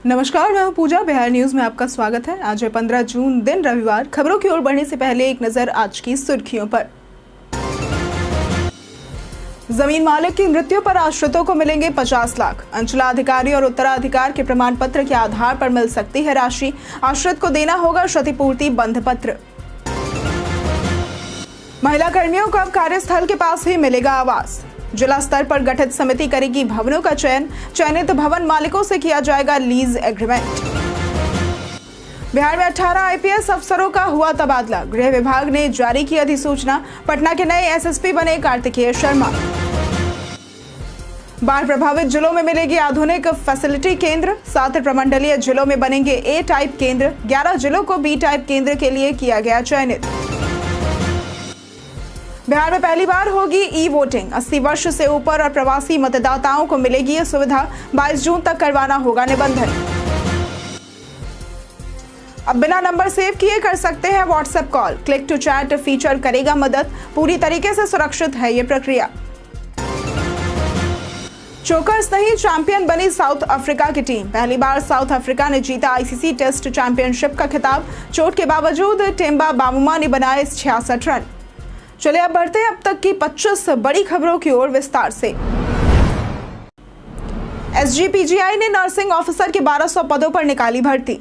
नमस्कार, मैं हूं पूजा। बिहार न्यूज में आपका स्वागत है। आज है 15 जून, दिन रविवार। खबरों की ओर बढ़ने से पहले एक नजर आज की सुर्खियों पर। जमीन मालिक की मृत्यु पर आश्रितों को मिलेंगे 50 लाख। अंचलाधिकारी और उत्तराधिकार के प्रमाण पत्र के आधार पर मिल सकती है राशि। आश्रित को देना होगा क्षतिपूर्ति बंध पत्र। महिला कर्मियों को अब कार्यस्थल के पास ही मिलेगा आवास। जिला स्तर पर गठित समिति करेगी भवनों का चयन। चयनित भवन मालिकों से किया जाएगा लीज एग्रीमेंट। बिहार में 18 आईपीएस अफसरों का हुआ तबादला। गृह विभाग ने जारी की अधिसूचना। पटना के नए एसएसपी बने कार्तिकेय शर्मा। बाढ़ प्रभावित जिलों में मिलेगी आधुनिक फैसिलिटी केंद्र। 7 प्रमंडलीय जिलों में बनेंगे ए टाइप केंद्र। 11 जिलों को बी टाइप केंद्र के लिए किया गया चयनित। बिहार में पहली बार होगी ई वोटिंग। 80 वर्ष से ऊपर और प्रवासी मतदाताओं को मिलेगी यह सुविधा। 22 जून तक करवाना होगा निबंधन। अब बिना नंबर सेव किए कर सकते हैं WhatsApp call. Click to chat feature करेगा मदद। पूरी तरीके से सुरक्षित है ये प्रक्रिया। चोकर्स नहीं, चैंपियन बनी साउथ अफ्रीका की टीम। पहली बार साउथ अफ्रीका ने जीता आईसीसी टेस्ट चैंपियनशिप का खिताब। चोट के बावजूद टेम्बा बावुमा ने बनाए 66 रन। चलिए अब बढ़ते हैं अब तक की 25 बड़ी खबरों की ओर विस्तार से। एसजीपीजीआई ने नर्सिंग ऑफिसर के 1200 पदों पर निकाली भर्ती।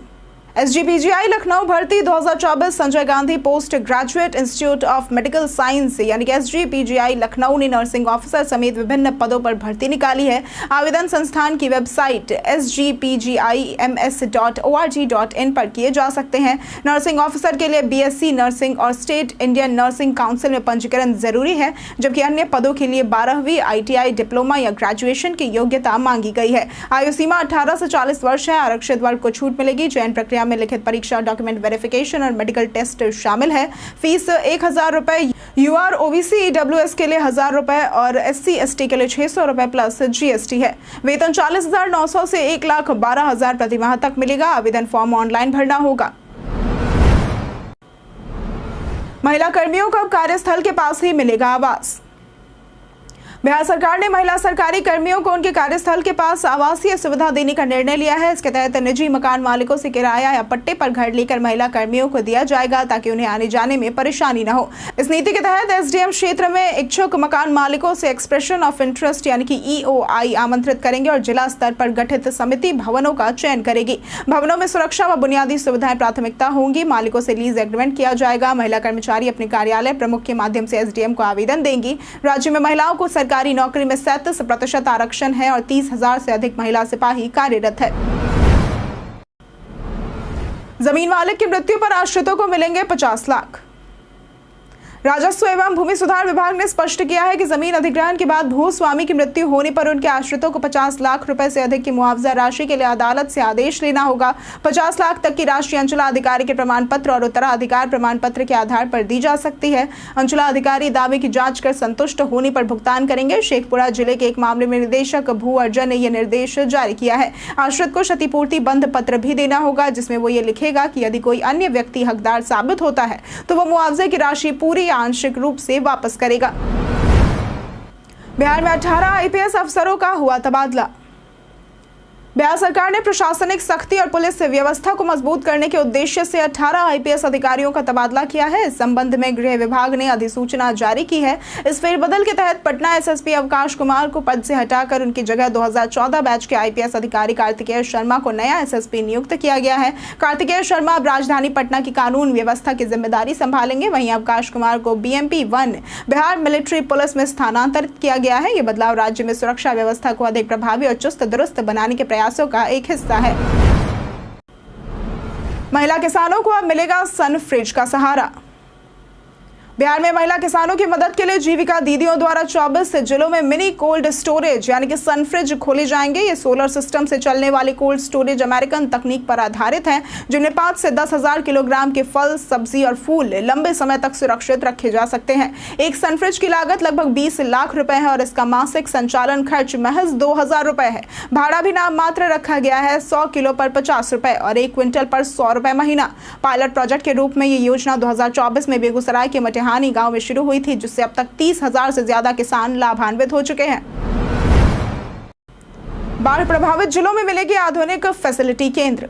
एसजीपीजीआई लखनऊ भर्ती 2024 Sanjay Gandhi post graduate institute of medical science यानी कि एसजीपीजीआई लखनऊ ने नर्सिंग ऑफिसर समेत विभिन्न पदों पर भर्ती निकाली है। आवेदन संस्थान की वेबसाइट sgpgims.org.in पर किए जा सकते हैं। नर्सिंग ऑफिसर के लिए बीएससी नर्सिंग और स्टेट इंडियन नर्सिंग काउंसिल में पंजीकरण जरूरी है, जबकि अन्य पदों के लिए 12वीं आईटीआई डिप्लोमा या ग्रेजुएशन की योग्यता मांगी गई है। आयु सीमा 18 से 40 वर्ष है। आरक्षित वर्ग को छूट मिलेगी। चयन प्रक्रिया में लिखित परीक्षा, डॉक्यूमेंट वेरिफिकेशन और मेडिकल टेस्ट शामिल है। फीस 1000 रुपए। यूआर ओबीसी ईडब्ल्यूएस के लिए 1000 रुपए और एससी एसटी के लिए 600 रुपए प्लस जीएसटी है। वेतन 40,900 से 1,12,000 प्रति माह तक मिलेगा। आवेदन फॉर्म ऑनलाइन भरना होगा। महिला कर्मियों को अब कार्यस्थल के पास ही मिलेगा आवास। बिहार सरकार ने महिला सरकारी कर्मियों को उनके कार्यस्थल के पास आवासीय सुविधा देने का निर्णय लिया है। इसके तहत निजी मकान मालिकों से किराया या पट्टे पर घर लेकर महिला कर्मियों को दिया जाएगा, ताकि उन्हें आने जाने में परेशानी न हो। इस नीति के तहत एसडीएम क्षेत्र में इच्छुक मकान मालिकों से एक्सप्रेशन ऑफ इंटरेस्ट यानी कि ईओआई आमंत्रित करेंगे और जिला स्तर पर गठित समिति भवनों का चयन करेगी। भवनों में सुरक्षा व बुनियादी सुविधाएं प्राथमिकता होंगी। मालिकों से लीज एग्रीमेंट किया जाएगा। महिला कर्मचारी अपने कार्यालय प्रमुख के माध्यम से एसडीएम को आवेदन देंगी। राज्य में महिलाओं को सरकारी नौकरी में 37% आरक्षण है और 30,000 से अधिक महिला सिपाही कार्यरत है। जमीन मालिक की मृत्यु पर आश्रितों को मिलेंगे 50 लाख। राजस्व एवं भूमि सुधार विभाग ने स्पष्ट किया है कि जमीन अधिग्रहण के बाद भूस्वामी की मृत्यु होने पर उनके आश्रितों को 50 लाख रुपए से अधिक की मुआवजा राशि के लिए अदालत से आदेश लेना होगा। 50 लाख तक की राशि अंचलाधिकारी के प्रमाण पत्र और उत्तराधिकार प्रमाण पत्र के आधार पर दी जा सकती है। अंचलाधिकारी दावे की जांच कर संतुष्ट होने पर भुगतान करेंगे। शेखपुरा जिले के एक मामले में निदेशक भू अर्जन ने यह निर्देश जारी किया है। आश्रित को क्षतिपूर्ति बंध पत्र भी देना होगा, जिसमें वो ये लिखेगा कि यदि कोई अन्य व्यक्ति हकदार साबित होता है तो वो मुआवजे की राशि पूरी आंशिक रूप से वापस करेगा। बिहार में 18 आईपीएस अफसरों का हुआ तबादला। बिहार सरकार ने प्रशासनिक सख्ती और पुलिस व्यवस्था को मजबूत करने के उद्देश्य से 18 आईपीएस अधिकारियों का तबादला किया है। इस संबंध में गृह विभाग ने अधिसूचना जारी की है। इस फेरबदल के तहत पटना एसएसपी अवकाश कुमार को पद से हटाकर उनकी जगह 2014 बैच के आईपीएस अधिकारी कार्तिकेय शर्मा को नया एसएसपी नियुक्त किया गया है। कार्तिकेय शर्मा अब राजधानी पटना की कानून व्यवस्था की जिम्मेदारी संभालेंगे। वहीं अवकाश कुमार को बीएमपी 1 बिहार मिलिट्री पुलिस में स्थानांतरित किया गया है। ये बदलाव राज्य में सुरक्षा व्यवस्था को अधिक प्रभावी और चुस्त दुरुस्त बनाने के प्रयासों का एक हिस्सा है। महिला किसानों को अब मिलेगा सन फ्रिज का सहारा। बिहार में महिला किसानों की मदद के लिए जीविका दीदियों द्वारा 24 जिलों में मिनी कोल्ड स्टोरेज यानी कि सन फ्रिज खोले जाएंगे। ये सोलर सिस्टम से चलने वाले कोल्ड स्टोरेज अमेरिकन तकनीक पर आधारित हैं, जिनमें 5 से 10,000 किलोग्राम के फल, सब्जी और फूल लंबे समय तक सुरक्षित रखे जा सकते हैं। एक सन फ्रिज की लागत लगभग 20 लाख रुपए है और इसका मासिक संचालन खर्च महज 2,000 रुपए है। भाड़ा भी नाम मात्र रखा गया है, 100 किलो पर 50 रुपए और 1 क्विंटल पर 100 रुपए महीना। पायलट प्रोजेक्ट के रूप में ये योजना 2024 में बेगूसराय के मटिहानी गांव में शुरू हुई थी, जिससे अब तक 30,000 से ज्यादा किसान लाभान्वित हो चुके हैं। बाढ़ प्रभावित जिलों में मिलेगी आधुनिक फैसिलिटी केंद्र।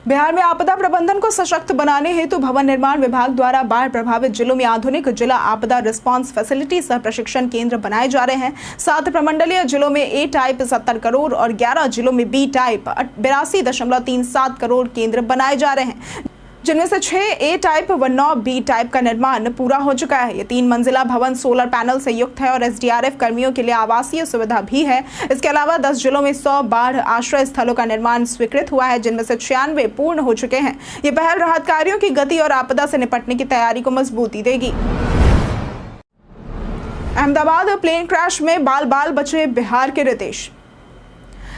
बिहार में आपदा प्रबंधन को सशक्त बनाने हेतु भवन निर्माण विभाग द्वारा बाढ़ प्रभावित जिलों में आधुनिक जिला आपदा रिस्पांस फैसिलिटी सह प्रशिक्षण केंद्र बनाए जा रहे हैं। 7 प्रमंडलीय जिलों में ए टाइप 70 करोड़ और 11 जिलों में बी टाइप 82.37 करोड़ केंद्र बनाए जा रहे हैं, जिनमें से 6 ए टाइप व 9 बी टाइप का निर्माण पूरा हो चुका है। ये 3 मंजिला भवन सोलर पैनल से युक्त है और एसडीआरएफ कर्मियों के लिए आवासीय सुविधा भी है। इसके अलावा 10 जिलों में 100 बाढ़ आश्रय स्थलों का निर्माण स्वीकृत हुआ है, जिनमें से 96 पूर्ण हो चुके हैं। ये पहल राहत कार्यों की गति और आपदा से निपटने की तैयारी को मजबूती देगी। अहमदाबाद प्लेन क्रैश में बाल बचे बिहार के रितेश।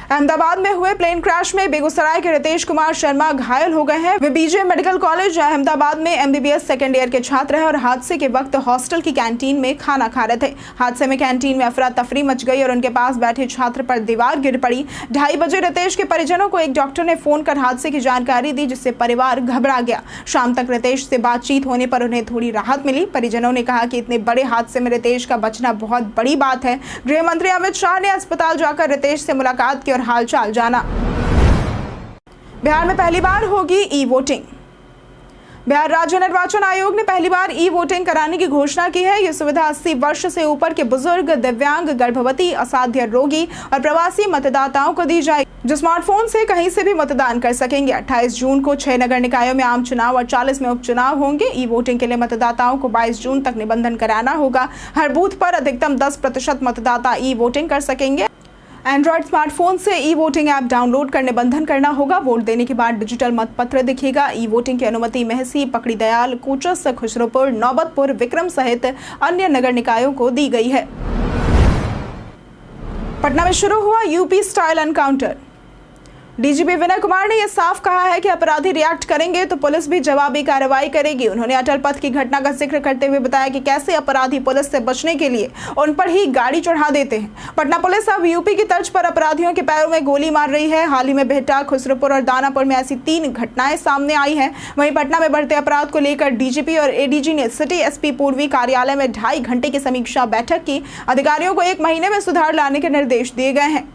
अहमदाबाद में हुए प्लेन क्रैश में बेगूसराय के रितेश कुमार शर्मा घायल हो गए हैं। वे बीजे मेडिकल कॉलेज अहमदाबाद में एमबीबीएस सेकेंड ईयर के छात्र हैं और हादसे के वक्त हॉस्टल की कैंटीन में खाना खा रहे थे। हादसे में कैंटीन में अफरा तफरी मच गई और उनके पास बैठे छात्र पर दीवार गिर पड़ी। 2:30 बजे रितेश के परिजनों को एक डॉक्टर ने फोन कर हादसे की जानकारी दी, जिससे परिवार घबरा गया। शाम तक रितेश से बातचीत होने पर उन्हें थोड़ी राहत मिली। परिजनों ने कहा कि इतने बड़े हादसे में रितेश का बचना बहुत बड़ी बात है। गृह मंत्री अमित शाह ने अस्पताल जाकर रितेश से मुलाकात की और हालचाल जाना। बिहार में पहली बार होगी ई वोटिंग। बिहार राज्य निर्वाचन आयोग ने पहली बार ई वोटिंग कराने की घोषणा की है। यह सुविधा 80 वर्ष से ऊपर के बुजुर्ग, दिव्यांग, गर्भवती, असाध्य रोगी और प्रवासी मतदाताओं को दी जाएगी, जो स्मार्टफोन से कहीं से भी मतदान कर सकेंगे। 28 जून को 6 नगर निकायों में आम चुनाव और 40 में उपचुनाव होंगे। ई वोटिंग के लिए मतदाताओं को 22 जून तक निबंधन कराना होगा। हर बूथ पर अधिकतम 10% मतदाता ई वोटिंग कर सकेंगे। एंड्रॉइड स्मार्टफोन से ई वोटिंग ऐप डाउनलोड कर निबंधन करना होगा। वोट देने के बाद डिजिटल मतपत्र दिखेगा। ई वोटिंग की अनुमति मेहसी, पकड़ी दयाल, कोचस, खुसरोपुर, नौबतपुर, विक्रम सहित अन्य नगर निकायों को दी गई है। पटना में शुरू हुआ UP style encounter. DGP Vinay Kumar ने यह साफ कहा है कि अपराधी रिएक्ट करेंगे तो पुलिस भी जवाबी कार्रवाई करेगी। उन्होंने अटल पथ की घटना का जिक्र करते हुए बताया कि कैसे अपराधी पुलिस से बचने के लिए उन पर ही गाड़ी चढ़ा देते हैं। पटना पुलिस अब यूपी की तर्ज पर अपराधियों के पैरों में गोली मार रही है। हाल ही में बिहटा, खुसरोपुर और दानापुर में ऐसी 3 घटनाएं सामने आई हैं। वहीं पटना में बढ़ते अपराध को लेकर डीजीपी और एडीजी ने सिटी एसपी पूर्वी कार्यालय में 2.5 घंटे की समीक्षा बैठक की। अधिकारियों को 1 महीने में सुधार लाने के निर्देश दिए गए हैं।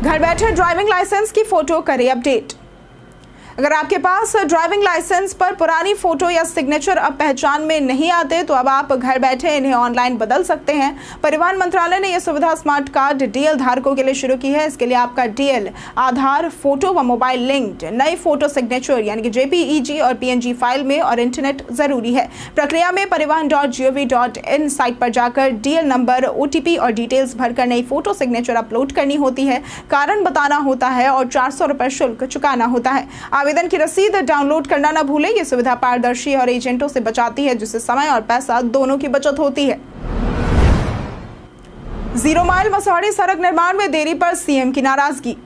घर बैठे ड्राइविंग लाइसेंस की फोटो करें अपडेट। अगर आपके पास ड्राइविंग लाइसेंस पर पुरानी फोटो या सिग्नेचर अब पहचान में नहीं आते तो अब आप घर बैठे इन्हें ऑनलाइन बदल सकते हैं। परिवहन मंत्रालय ने यह सुविधा स्मार्ट कार्ड डीएल धारकों के लिए शुरू की है। इसके लिए आपका डीएल, आधार, फोटो व मोबाइल लिंक्ड नई फोटो सिग्नेचर यानी कि जेपीईजी और पीएनजी फाइल में और इंटरनेट जरूरी है। प्रक्रिया में परिवहन.gov.in साइट पर जाकर डीएल नंबर, ओटीपी और डिटेल्स भरकर नई फोटो सिग्नेचर अपलोड करनी होती है। कारण बताना होता है और 400 रुपये शुल्क चुकाना होता है। आवेदन की रसीद डाउनलोड करना न भूलें। ये सुविधा पारदर्शी और एजेंटों से बचाती है, जिससे समय और पैसा दोनों की बचत होती है। 0 माइल मसौढ़ी सड़क निर्माण में देरी पर सीएम की नाराजगी।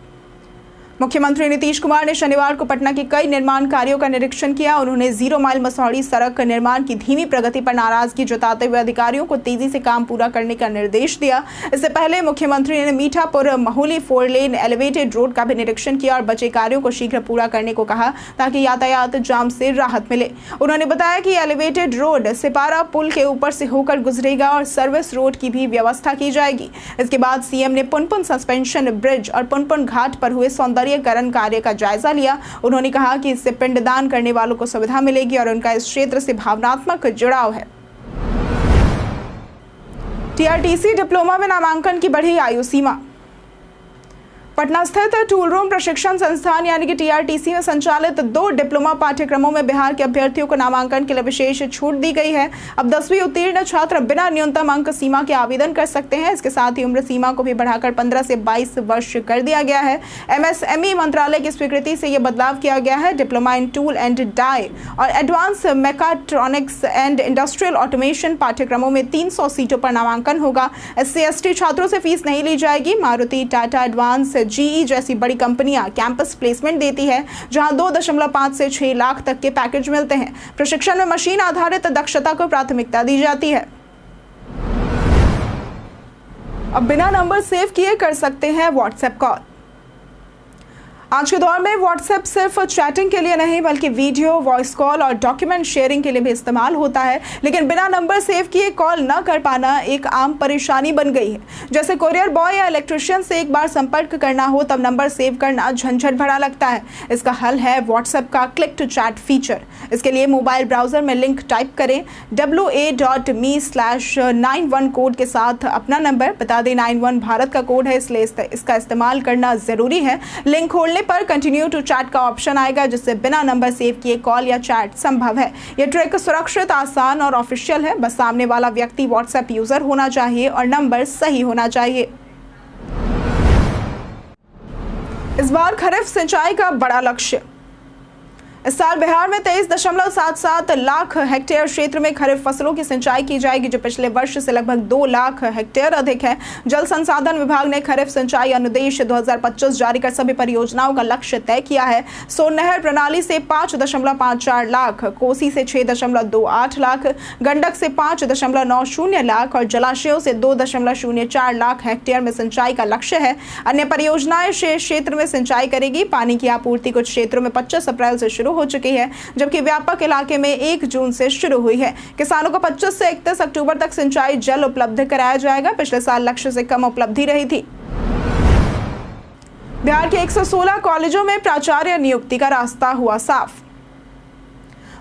मुख्यमंत्री नीतीश कुमार ने शनिवार को पटना के कई निर्माण कार्यों का निरीक्षण किया। उन्होंने 0 माइल मसौढ़ी सड़क निर्माण की धीमी प्रगति पर नाराजगी जताते हुए अधिकारियों को तेजी से काम पूरा करने का निर्देश दिया। इससे पहले मुख्यमंत्री ने Mithapur Mahuli 4 lane elevated road का भी निरीक्षण किया और बचे कार्यों को शीघ्र पूरा करने को कहा, ताकि यातायात जाम से राहत मिले। उन्होंने बताया कि एलिवेटेड रोड सिपारा पुल के ऊपर से होकर गुजरेगा और सर्विस रोड की भी व्यवस्था की जाएगी। इसके बाद सीएम ने पुनपुन सस्पेंशन ब्रिज और पुनपुन घाट पर हुए सौंदर्यीकरण कार्य का जायजा लिया। उन्होंने कहा कि इससे पिंडदान करने वालों को सुविधा मिलेगी और उनका इस क्षेत्र से भावनात्मक जुड़ाव है। टीआरटीसी डिप्लोमा में नामांकन की बढ़ी आयु सीमा। पटना स्थित टूल रूम प्रशिक्षण संस्थान यानी कि टीआरटीसी में संचालित 2 डिप्लोमा पाठ्यक्रमों में बिहार के अभ्यर्थियों को नामांकन के लिए विशेष छूट दी गई है। अब 10वीं उत्तीर्ण छात्र बिना न्यूनतम अंक सीमा के आवेदन कर सकते हैं। इसके साथ ही उम्र सीमा को भी बढ़ाकर 15 से 22 वर्ष कर दिया गया है। एमएसएमई मंत्रालय की स्वीकृति से यह बदलाव किया गया है। Diploma in tool and die और advance mechatronics and industrial automation पाठ्यक्रमों में 300 सीटों पर नामांकन होगा। SC/ST छात्रों से फीस नहीं ली जाएगी। मारुति, टाटा एडवांस, जीई जैसी बड़ी कंपनियां कैंपस प्लेसमेंट देती है, जहां 2.5 से 6 लाख तक के पैकेज मिलते हैं। प्रशिक्षण में मशीन आधारित दक्षता को प्राथमिकता दी जाती है। अब बिना नंबर सेव किए कर सकते हैं व्हाट्सएप कॉल। आज के दौर में व्हाट्सएप सिर्फ चैटिंग के लिए नहीं बल्कि वीडियो, वॉइस कॉल और डॉक्यूमेंट शेयरिंग के लिए भी इस्तेमाल होता है। लेकिन बिना नंबर सेव किए कॉल न कर पाना एक आम परेशानी बन गई है। जैसे कोरियर बॉय या इलेक्ट्रिशियन से एक बार संपर्क करना हो तब नंबर सेव करना झंझट भरा लगता है। इसका हल है व्हाट्सएप का क्लिक टू चैट फीचर। इसके लिए मोबाइल ब्राउजर में लिंक टाइप करें wa.me/91 कोड के साथ अपना नंबर। बता दें 91 भारत का कोड है, इसलिए इसका इस्तेमाल करना जरूरी है। लिंक खोलने पर कंटिन्यू टू चैट का ऑप्शन आएगा, जिससे बिना नंबर सेव किए कॉल या चैट संभव है। यह ट्रिक सुरक्षित, आसान और ऑफिशियल है। बस सामने वाला व्यक्ति व्हाट्सएप यूजर होना चाहिए और नंबर सही होना चाहिए। इस बार खरीफ सिंचाई का बड़ा लक्ष्य। इस साल बिहार में 23.77 लाख हेक्टेयर क्षेत्र में खरीफ फसलों की सिंचाई की जाएगी, जो पिछले वर्ष से लगभग 2 लाख हेक्टेयर अधिक है। जल संसाधन विभाग ने खरीफ सिंचाई अनुदेश 2025 जारी कर सभी परियोजनाओं का लक्ष्य तय किया है। सोन नहर प्रणाली से 5.54 लाख, कोसी से 6.28 लाख, गंडक से 5.90 लाख और जलाशयों से 2.04 लाख हेक्टेयर में सिंचाई का लक्ष्य है। अन्य परियोजनाएं शेष क्षेत्र में सिंचाई करेगी। पानी की आपूर्ति कुछ क्षेत्रों में 25 अप्रैल से शुरू हो चुकी है, जबकि व्यापक इलाके में 1 जून से शुरू हुई है। किसानों को 25 से 31 अक्टूबर तक सिंचाई जल उपलब्ध कराया जाएगा। पिछले साल लक्ष्य से कम उपलब्धि रही थी। बिहार के 116 कॉलेजों में प्राचार्य नियुक्ति का रास्ता हुआ साफ।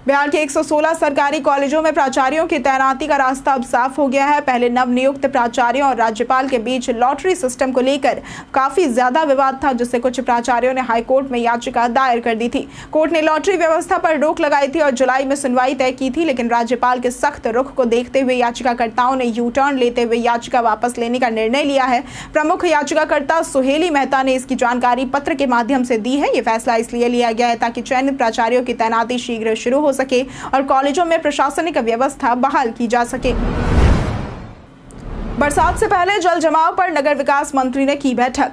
बिहार के 116 सरकारी कॉलेजों में प्राचार्यों की तैनाती का रास्ता अब साफ हो गया है। पहले नवनियुक्त प्राचार्यों और राज्यपाल के बीच लॉटरी सिस्टम को लेकर काफी ज्यादा विवाद था, जिससे कुछ प्राचार्यों ने हाईकोर्ट में याचिका दायर कर दी थी। कोर्ट ने लॉटरी व्यवस्था पर रोक लगाई थी और जुलाई में सुनवाई तय की थी, लेकिन राज्यपाल के सख्त रुख को देखते हुए याचिकाकर्ताओं ने यू टर्न लेते हुए याचिका वापस लेने का निर्णय लिया है। प्रमुख याचिकाकर्ता सुहेली मेहता ने इसकी जानकारी पत्र के माध्यम से दी है। ये फैसला इसलिए लिया गया है ताकि चयनित प्राचार्यों की तैनाती शीघ्र शुरू हो सके और कॉलेजों में प्रशासनिक व्यवस्था बहाल की जा सके। बरसात से पहले जल जमाव पर नगर विकास मंत्री ने की बैठक।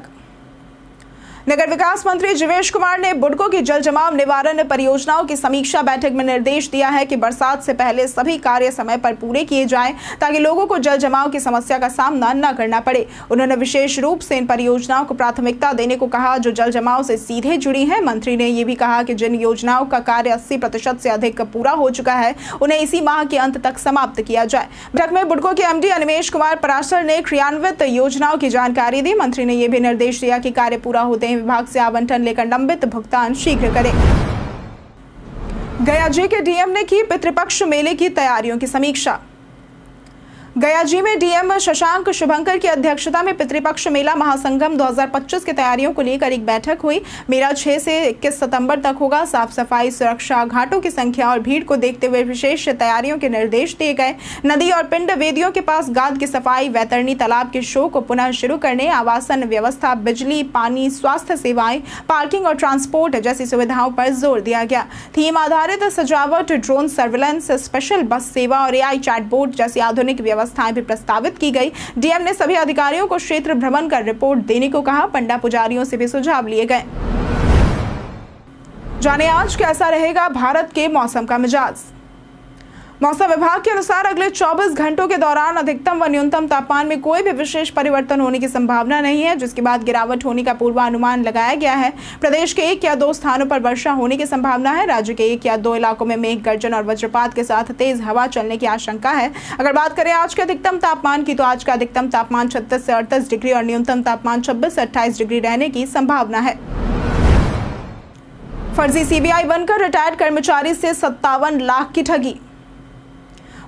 नगर विकास मंत्री जीवेश कुमार ने बुडको की जल जमाव निवारण परियोजनाओं की समीक्षा बैठक में निर्देश दिया है कि बरसात से पहले सभी कार्य समय पर पूरे किए जाएं, ताकि लोगों को जल जमाव की समस्या का सामना न करना पड़े। उन्होंने विशेष रूप से इन परियोजनाओं को प्राथमिकता देने को कहा जो जल जमाव से सीधे जुड़ी हैं। मंत्री ने यह भी कहा कि जिन योजनाओं का कार्य 80% से अधिक पूरा हो चुका है, उन्हें इसी माह के अंत तक समाप्त किया जाए। बैठक में बुडको के एमडी अनिमेश कुमार पराशर ने क्रियान्वित योजनाओं की जानकारी दी। मंत्री ने यह भी निर्देश दिया कि कार्य पूरा होते ही विभाग से आवंटन लेकर लंबित भुगतान शीघ्र करें। गया जी के डीएम ने की पितृपक्ष मेले की तैयारियों की समीक्षा। गया जी में डीएम शशांक शुभंकर की अध्यक्षता में पितृपक्ष मेला महासंगम 2025 की तैयारियों को लेकर एक बैठक हुई। मेला 6 से 21 सितंबर तक होगा। साफ सफाई, सुरक्षा, घाटों की संख्या और भीड़ को देखते हुए विशेष तैयारियों के निर्देश दिए गए। नदी और पिंड वेदियों के पास गाद की सफाई, वैतरणी तालाब के शो को पुनः शुरू करने, आवासन व्यवस्था, बिजली, पानी, स्वास्थ्य सेवाएं, पार्किंग और ट्रांसपोर्ट जैसी सुविधाओं पर जोर दिया गया। थीम आधारित सजावट, ड्रोन सर्विलेंस, स्पेशल बस सेवा और एआई चैटबोट जैसी आधुनिक व्यवस्थाएं भी प्रस्तावित की गई। डीएम ने सभी अधिकारियों को क्षेत्र भ्रमण कर रिपोर्ट देने को कहा। पंडा पुजारियों से भी सुझाव लिए गए। जाने आज कैसा रहेगा भारत के मौसम का मिजाज। मौसम विभाग के अनुसार अगले 24 घंटों के दौरान अधिकतम व न्यूनतम तापमान में कोई भी विशेष परिवर्तन होने की संभावना नहीं है, जिसके बाद गिरावट होने का पूर्वानुमान लगाया गया है। प्रदेश के 1 या 2 स्थानों पर वर्षा होने की संभावना है। राज्य के 1 या 2 इलाकों में मेघ गर्जन और वज्रपात के साथ तेज हवा चलने की आशंका है। अगर बात करें आज के अधिकतम तापमान की, तो आज का अधिकतम तापमान 36 से 38 डिग्री और न्यूनतम तापमान 26 से 28 डिग्री रहने की संभावना है। फर्जी सीबीआई बनकर रिटायर्ड कर्मचारी से 57 लाख की ठगी।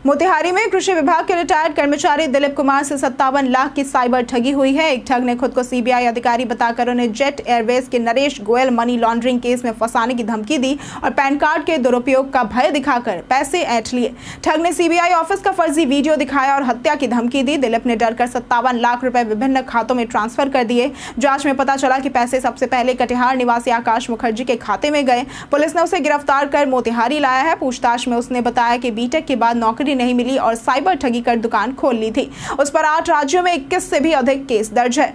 मोतिहारी में कृषि विभाग के रिटायर्ड कर्मचारी दिलीप कुमार से 57 लाख की साइबर ठगी हुई है। एक ठग ने खुद को सीबीआई अधिकारी बताकर उन्हें जेट एयरवेज के Naresh Goyal money laundering case में फंसाने की धमकी दी और पैन कार्ड के दुरुपयोग का भय दिखाकर पैसे ऐंठ लिए। ठग ने सीबीआई ऑफिस का फर्जी वीडियो दिखाया और हत्या की धमकी दी। दिलीप ने डरकर 57 लाख रुपए विभिन्न खातों में ट्रांसफर कर दिए। जांच में पता चला कि पैसे सबसे पहले कटिहार निवासी आकाश मुखर्जी के खाते में गए। पुलिस ने उसे गिरफ्तार कर मोतिहारी लाया है। पूछताछ में उसने बताया कि बीटेक के बाद नौकरी नहीं मिली और साइबर ठगी कर दुकान खोल ली थी। उस पर 8 राज्यों में 21 से भी अधिक केस दर्ज है।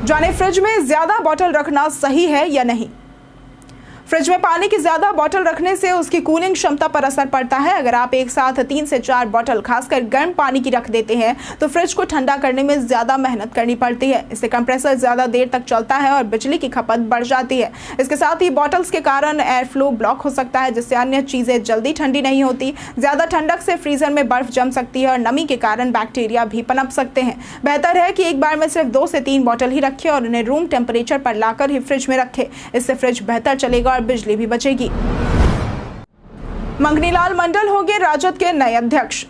जाने फ्रिज में ज्यादा बोतल रखना सही है या नहीं। फ्रिज में पानी की ज्यादा बोतल रखने से उसकी कूलिंग क्षमता पर असर पड़ता है। अगर आप एक साथ 3 से 4 बोतल खासकर गर्म पानी की रख देते हैं तो फ्रिज को ठंडा करने में ज्यादा मेहनत करनी पड़ती है। इससे कंप्रेसर ज्यादा देर तक चलता है और बिजली की खपत बढ़ जाती है। इसके साथ ही बॉटल्स के कारण एयर फ्लो ब्लॉक हो सकता है, जिससे अन्य चीजें जल्दी ठंडी नहीं होती। ज्यादा ठंडक से फ्रीजर में बर्फ जम सकती है और नमी के कारण बैक्टीरिया भी पनप सकते हैं। बेहतर है कि एक बार में सिर्फ 2 से 3 बोतल ही रखें और उन्हें रूम टेम्परेचर पर लाकर ही फ्रिज में रखें। इससे फ्रिज बेहतर चलेगा और बिजली भी बचेगी। मंगनीलाल मंडल होंगे राजद के नए अध्यक्ष।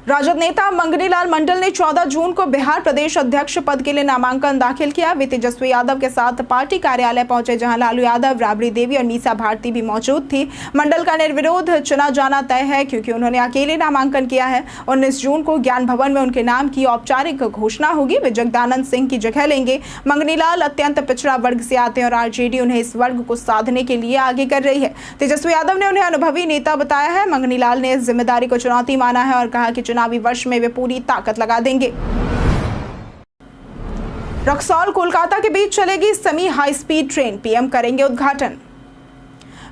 राजद नेता मंगनीलाल मंडल ने 14 जून को बिहार प्रदेश अध्यक्ष पद के लिए नामांकन दाखिल किया। वे तेजस्वी यादव के साथ पार्टी कार्यालय पहुंचे, जहां लालू यादव, राबड़ी देवी और मीसा भारती भी मौजूद थी। मंडल का निर्विरोध चुना जाना तय है क्योंकि उन्होंने अकेले नामांकन किया है। 19 जून को ज्ञान भवन में उनके नाम की औपचारिक घोषणा होगी। वे जगदानंद सिंह की जगह लेंगे। मंगनीलाल अत्यंत पिछड़ा वर्ग से आते हैं और आरजेडी उन्हें इस वर्ग को साधने के लिए आगे कर रही है। तेजस्वी यादव ने उन्हें अनुभवी नेता बताया है। मंगनीलाल ने इस जिम्मेदारी को चुनौती माना है और कहा कि चुनावी वर्ष में वे पूरी ताकत लगा देंगे। रक्सौल कोलकाता के बीच चलेगी semi high speed train, PM करेंगे उद्घाटन।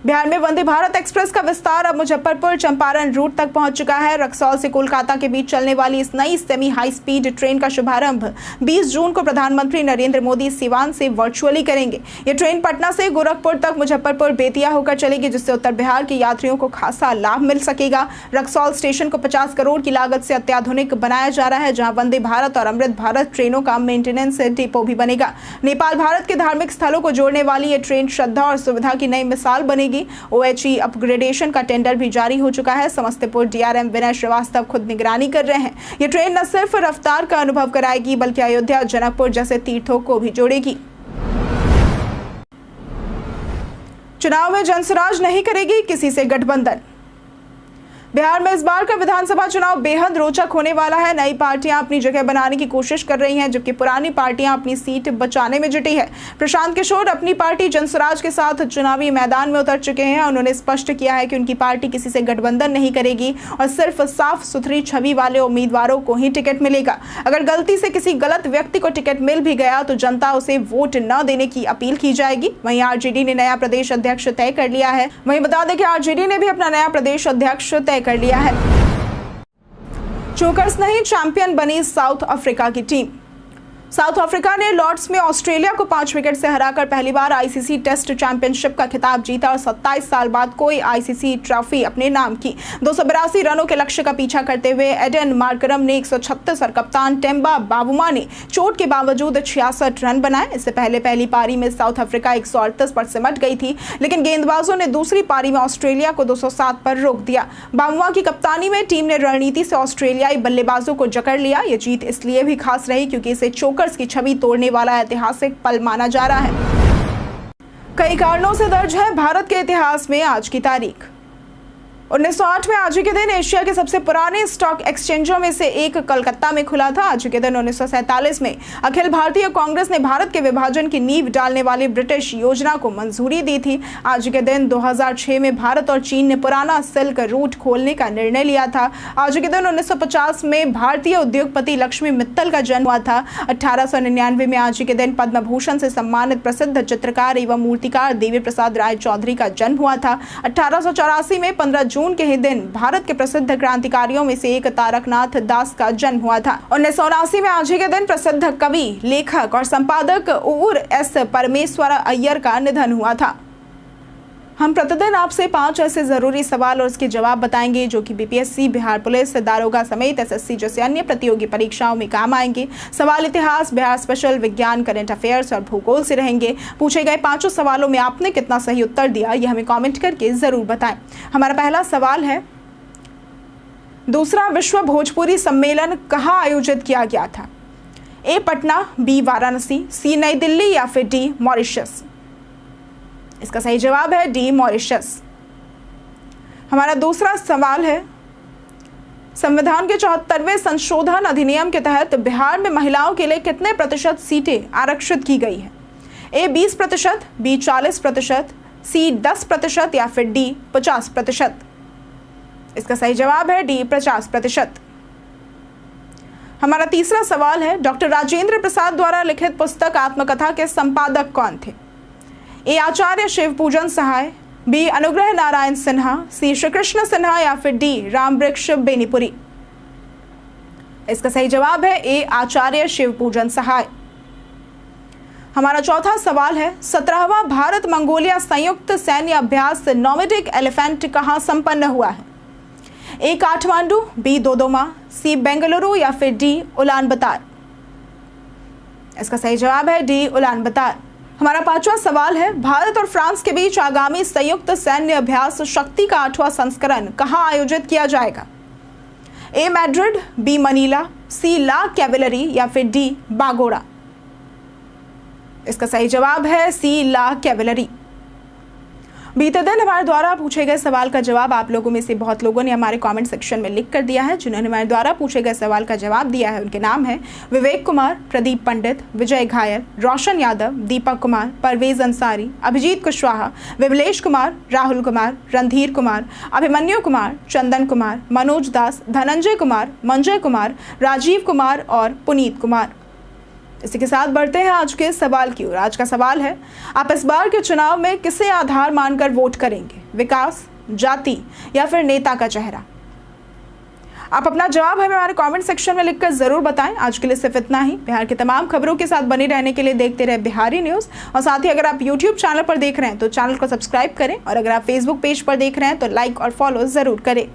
बिहार में वंदे भारत एक्सप्रेस का विस्तार अब मुजफ्फरपुर चंपारण रूट तक पहुंच चुका है। रक्सौल से कोलकाता के बीच चलने वाली इस नई सेमी हाई स्पीड ट्रेन का शुभारंभ 20 जून को प्रधानमंत्री नरेंद्र मोदी सिवान से वर्चुअली करेंगे। ये ट्रेन पटना से गोरखपुर तक मुजफ्फरपुर बेतिया होकर चलेगी, जिससे उत्तर बिहार के यात्रियों को खासा लाभ मिल सकेगा। रक्सौल स्टेशन को 50 करोड़ की लागत से अत्याधुनिक बनाया जा रहा है, जहां वंदे भारत और अमृत भारत ट्रेनों का मेंटेनेंस डिपो भी बनेगा। नेपाल भारत के धार्मिक स्थलों को जोड़ने वाली ये ट्रेन श्रद्धा और सुविधा की नई मिसाल बनेगी। OHE अपग्रेडेशन का टेंडर भी जारी हो चुका है। समस्तीपुर DRM विनय श्रीवास्तव खुद निगरानी कर रहे हैं। ये ट्रेन न सिर्फ रफ्तार का अनुभव कराएगी बल्कि अयोध्या, जनकपुर जैसे तीर्थों को भी जोड़ेगी। चुनाव में जनसुराज नहीं करेगी किसी से गठबंधन। बिहार में इस बार का विधानसभा चुनाव बेहद रोचक होने वाला है। नई पार्टियां अपनी जगह बनाने की कोशिश कर रही हैं, जबकि पुरानी पार्टियां अपनी सीट बचाने में जुटी है। प्रशांत किशोर अपनी पार्टी जनसुराज के साथ चुनावी मैदान में उतर चुके हैं। उन्होंने स्पष्ट किया है कि उनकी पार्टी किसी से गठबंधन नहीं करेगी और सिर्फ साफ सुथरी छवि वाले उम्मीदवारों को ही टिकट मिलेगा। अगर गलती से किसी गलत व्यक्ति को टिकट मिल भी गया तो जनता उसे वोट न देने की अपील की जाएगी। वहीं आरजेडी ने नया प्रदेश अध्यक्ष तय कर लिया है। वहीं बता दें कि आरजेडी ने भी अपना नया प्रदेश अध्यक्ष तय कर लिया है। चोकर्स नहीं, चैंपियन बनी साउथ अफ्रीका की टीम। साउथ अफ्रीका ने लॉर्ड्स में ऑस्ट्रेलिया को 5 विकेट से हराकर पहली बार आईसीसी टेस्ट चैंपियनशिप का खिताब जीता और 27 साल बाद कोई आईसीसी ट्रॉफी अपने नाम की। 282 रनों के लक्ष्य का पीछा करते हुए एडन मार्करम ने 136 और कप्तान टेम्बा बावुमा ने चोट के बावजूद 66 रन बनाए। इससे पहले पहली पारी में साउथ अफ्रीका 138 पर सिमट गई थी, लेकिन गेंदबाजों ने दूसरी पारी में ऑस्ट्रेलिया को 207 पर रोक दिया। बावुमा की कप्तानी में टीम ने रणनीति से ऑस्ट्रेलियाई बल्लेबाजों को जकड़ लिया। यह जीत इसलिए भी खास रही क्योंकि इसे चोकर की छवि तोड़ने वाला ऐतिहासिक पल माना जा रहा है। कई कारणों से दर्ज है भारत के इतिहास में आज की तारीख। 1908 में आज के दिन एशिया के सबसे पुराने स्टॉक एक्सचेंजों में से एक कलकत्ता में खुला था। आज के दिन 1947 में अखिल भारतीय कांग्रेस ने भारत के विभाजन की नींव डालने वाली ब्रिटिश योजना को मंजूरी दी थी। आज के दिन 2006 में भारत और चीन ने पुराना सिल्क रूट खोलने का निर्णय लिया था। आज के दिन 1950 में भारतीय उद्योगपति लक्ष्मी मित्तल का जन्म हुआ था। 1899 में आज के दिन पद्म भूषण से सम्मानित प्रसिद्ध चित्रकार एवं मूर्तिकार देवी प्रसाद राय चौधरी का जन्म हुआ था। 1884 में 15 जून के ही दिन भारत के प्रसिद्ध क्रांतिकारियों में से एक तारकनाथ दास का जन्म हुआ था। 1979 में आज ही के दिन प्रसिद्ध कवि, लेखक और संपादक URS परमेश्वर अय्यर का निधन हुआ था। हम प्रतिदिन आपसे 5 ऐसे जरूरी सवाल और उसके जवाब बताएंगे जो कि बीपीएससी, बिहार पुलिस, दारोगा समेत एसएससी जैसे अन्य प्रतियोगी परीक्षाओं में काम आएंगे। सवाल इतिहास, बिहार स्पेशल, विज्ञान, करंट अफेयर्स और भूगोल से रहेंगे। पूछे गए 5 सवालों में आपने कितना सही उत्तर दिया यह हमें कमेंट करके जरूर बताएं। हमारा पहला सवाल है, दूसरा विश्व भोजपुरी सम्मेलन कहाँ आयोजित किया गया था? ए पटना, बी वाराणसी, सी नई दिल्ली या फिर डी मॉरिशस? इसका सही जवाब है डी मॉरिशस। हमारा दूसरा सवाल है, संविधान के 74वें संशोधन अधिनियम के तहत बिहार में महिलाओं के लिए कितने प्रतिशत सीटें आरक्षित की गई है? ए 20%, बी 40%, सी 10% या फिर डी 50%? इसका सही जवाब है डी 50%। हमारा तीसरा सवाल है, डॉक्टर राजेंद्र प्रसाद द्वारा लिखित पुस्तक आत्मकथा के संपादक कौन थे? ए आचार्य शिव पूजन सहाय, बी अनुग्रह नारायण सिन्हा, सी श्री कृष्ण सिन्हा या फिर डी राम वृक्ष बेनीपुरी। इसका सही जवाब है ए आचार्य शिव पूजन सहाय। हमारा चौथा सवाल है 17वां भारत मंगोलिया संयुक्त सैन्य अभ्यास नोमैडिक एलिफेंट कहां संपन्न हुआ है? ए काठमांडू, बी दोदोमा, सी बेंगलुरु या फिर डी उलान बतर। इसका सही जवाब है डी उलान बतर। हमारा पांचवा सवाल है भारत और फ्रांस के बीच आगामी संयुक्त सैन्य अभ्यास शक्ति का 8वां संस्करण कहां आयोजित किया जाएगा? ए मैड्रिड, बी मनीला, सी ला कैवेलरी या फिर डी बागोड़ा। इसका सही जवाब है सी ला कैवेलरी। बीते दिन हमारे द्वारा पूछे गए सवाल का जवाब आप लोगों में से बहुत लोगों ने हमारे कमेंट सेक्शन में लिख कर दिया है। जिन्होंने हमारे द्वारा पूछे गए सवाल का जवाब दिया है उनके नाम है विवेक कुमार, प्रदीप पंडित, विजय घायल, रोशन यादव, दीपक कुमार, परवेज अंसारी, अभिजीत कुशवाहा, विमलेश कुमार, राहुल कुमार, रणधीर कुमार, अभिमन्यु कुमार, चंदन कुमार, मनोज दास, धनंजय कुमार, मंजय कुमार, राजीव कुमार और पुनीत कुमार। इसी के साथ बढ़ते हैं आज के सवाल की ओर। आज का सवाल है आप इस बार के चुनाव में किसे आधार मानकर वोट करेंगे? विकास, जाति या फिर नेता का चेहरा? आप अपना जवाब हमें हमारे कमेंट सेक्शन में लिखकर जरूर बताएं। आज के लिए सिर्फ इतना ही। बिहार की तमाम खबरों के साथ बने रहने के लिए देखते रहे बिहारी न्यूज़। और साथ ही अगर आप यूट्यूब चैनल पर देख रहे हैं तो चैनल को सब्सक्राइब करें और अगर आप फेसबुक पेज पर देख रहे हैं तो लाइक और फॉलो जरूर करें।